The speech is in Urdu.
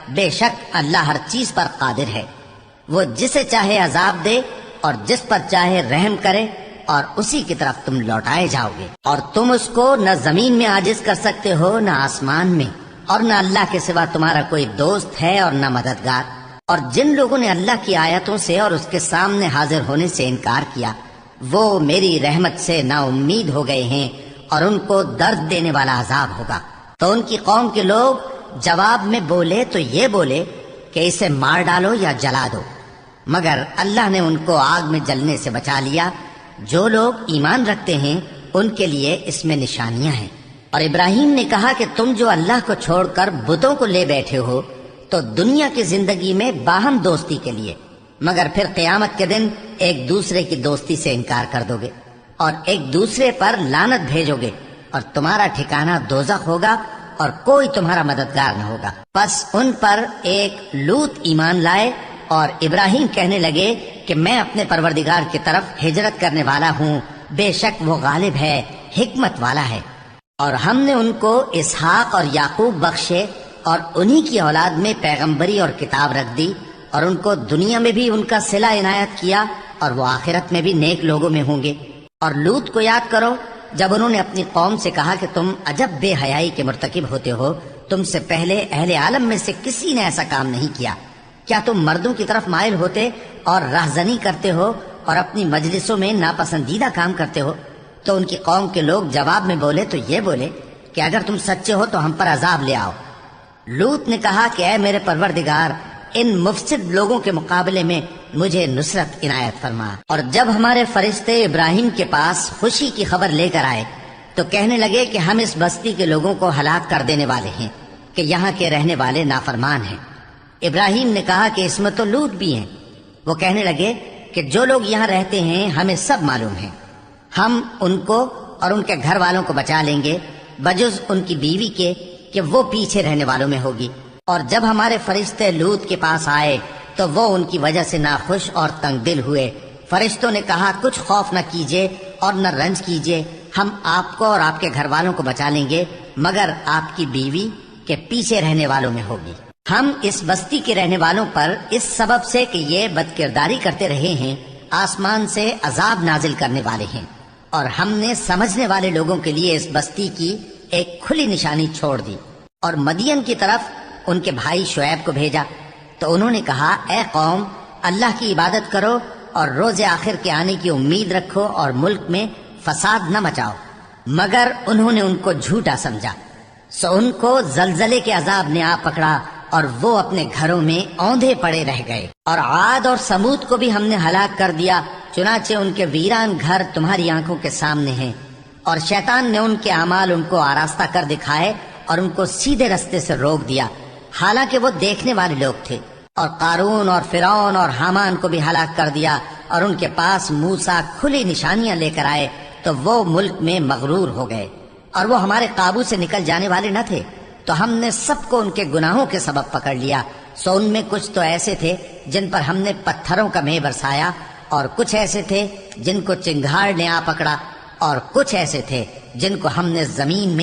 بے شک اللہ ہر چیز پر قادر ہے، وہ جسے چاہے عذاب دے اور جس پر چاہے رحم کرے، اور اسی کی طرف تم لوٹائے جاؤ گے۔ اور تم اس کو نہ زمین میں عاجز کر سکتے ہو نہ آسمان میں، اور نہ اللہ کے سوا تمہارا کوئی دوست ہے اور نہ مددگار۔ اور جن لوگوں نے اللہ کی آیتوں سے اور اس کے سامنے حاضر ہونے سے انکار کیا، وہ میری رحمت سے نا امید ہو گئے ہیں، اور ان کو درد دینے والا عذاب ہوگا۔ تو ان کی قوم کے لوگ جواب میں بولے تو یہ بولے کہ اسے مار ڈالو یا جلا دو، مگر اللہ نے ان کو آگ میں جلنے سے بچا لیا۔ جو لوگ ایمان رکھتے ہیں ان کے لیے اس میں نشانیاں ہیں۔ اور ابراہیم نے کہا کہ تم جو اللہ کو چھوڑ کر بتوں کو لے بیٹھے ہو تو دنیا کی زندگی میں باہم دوستی کے لیے، مگر پھر قیامت کے دن ایک دوسرے کی دوستی سے انکار کر دو گے اور ایک دوسرے پر لعنت بھیجو گے، اور تمہارا ٹھکانہ دوزخ ہوگا اور کوئی تمہارا مددگار نہ ہوگا۔ پس ان پر ایک لوط ایمان لائے، اور ابراہیم کہنے لگے کہ میں اپنے پروردگار کی طرف ہجرت کرنے والا ہوں، بے شک وہ غالب ہے، حکمت والا ہے۔ اور ہم نے ان کو اسحاق اور یعقوب بخشے، اور انہی کی اولاد میں پیغمبری اور کتاب رکھ دی، اور ان کو دنیا میں بھی ان کا صلہ عنایت کیا، اور وہ آخرت میں بھی نیک لوگوں میں ہوں گے۔ اور لوط کو یاد کرو جب انہوں نے اپنی قوم سے کہا کہ تم عجب بے حیائی کے مرتکب ہوتے ہو، تم سے پہلے اہل عالم میں سے کسی نے ایسا کام نہیں کیا۔ کیا تم مردوں کی طرف مائل ہوتے اور رہزنی کرتے ہو اور اپنی مجلسوں میں ناپسندیدہ کام کرتے ہو؟ تو ان کی قوم کے لوگ جواب میں بولے تو یہ بولے کہ اگر تم سچے ہو تو ہم پر عذاب لے آؤ۔ لوط نے کہا کہ اے میرے پروردگار، ان مفسد لوگوں کے مقابلے میں مجھے نصرت عنایت فرما۔ اور جب ہمارے فرشتے ابراہیم کے پاس خوشی کی خبر لے کر آئے تو کہنے لگے کہ ہم اس بستی کے لوگوں کو ہلاک کر دینے والے ہیں کہ یہاں کے رہنے والے نافرمان ہیں۔ ابراہیم نے کہا کہ اس میں تو لوط بھی ہیں۔ وہ کہنے لگے کہ جو لوگ یہاں رہتے ہیں ہمیں سب معلوم ہیں، ہم ان کو اور ان کے گھر والوں کو بچا لیں گے، بجز ان کی بیوی کے کہ وہ پیچھے رہنے والوں میں ہوگی۔ اور جب ہمارے فرشتے لوط کے پاس آئے تو وہ ان کی وجہ سے ناخوش اور تنگ دل ہوئے۔ فرشتوں نے کہا کچھ خوف نہ کیجیے اور نہ رنج کیجیے، ہم آپ کو اور آپ کے گھر والوں کو بچا لیں گے، مگر آپ کی بیوی کے پیچھے رہنے والوں میں ہوگی۔ ہم اس بستی کے رہنے والوں پر اس سبب سے کہ یہ بدکرداری کرتے رہے ہیں آسمان سے عذاب نازل کرنے والے ہیں، اور ہم نے سمجھنے والے لوگوں کے لیے اس بستی کی ایک کھلی نشانی چھوڑ دی۔ اور مدین کی طرف ان کے بھائی شعیب کو بھیجا تو انہوں نے کہا اے قوم، اللہ کی عبادت کرو اور روز آخر کے آنے کی امید رکھو اور ملک میں فساد نہ مچاؤ، مگر انہوں نے ان کو جھوٹا سمجھا، سو ان کو زلزلے کے عذاب نے آ پکڑا اور وہ اپنے گھروں میں اوندھے پڑے رہ گئے۔ اور عاد اور سمود کو بھی ہم نے ہلاک کر دیا، چنانچہ ان کے ویران گھر تمہاری آنکھوں کے سامنے ہیں، اور شیطان نے ان کے اعمال ان کو آراستہ کر دکھائے اور ان کو سیدھے رستے سے روک دیا، حالانکہ وہ دیکھنے والے لوگ تھے۔ اور قارون اور فرعون اور حامان کو بھی ہلاک کر دیا، اور ان کے پاس موسیٰ کھلی نشانیاں لے کر آئے تو وہ ملک میں مغرور ہو گئے، اور وہ ہمارے قابو سے نکل جانے والے نہ تھے، تو ہم نے سب کو ان کے گناہوں کے سبب پکڑ لیا۔ سو ان میں کچھ تو ایسے تھے جن پر ہم نے پتھروں کا مے برسایا، اور کچھ ایسے تھے جن کو چنگھاڑ نے آ پکڑا، اور کچھ ایسے تھے جن کو ہم نے زمین میں